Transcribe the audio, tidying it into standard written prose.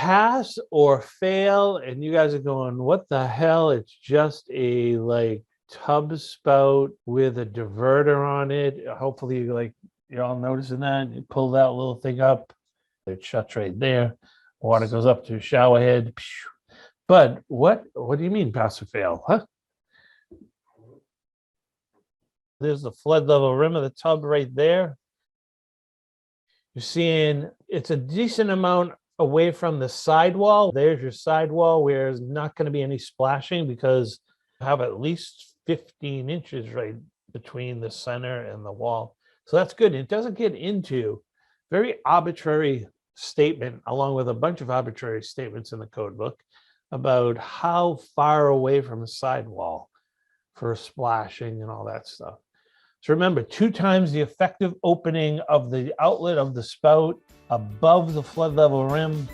pass or fail, and you guys are going, what the hell? It's just a like tub spout with a diverter on it. Hopefully, you're all noticing that. You pull that little thing up, it shuts right there. Water goes up to the shower head. But what do you mean pass or fail? Huh? There's the flood level rim of the tub right there. You're seeing it's a decent amount away from the sidewall. There's your sidewall where there's not going to be any splashing because you have at least 15 inches right between the center and the wall. So that's good. It doesn't get into very arbitrary statement, along with a bunch of arbitrary statements in the code book about how far away from the sidewall for splashing and all that stuff. So remember, 2 times the effective opening of the outlet of the spout above the flood level rim.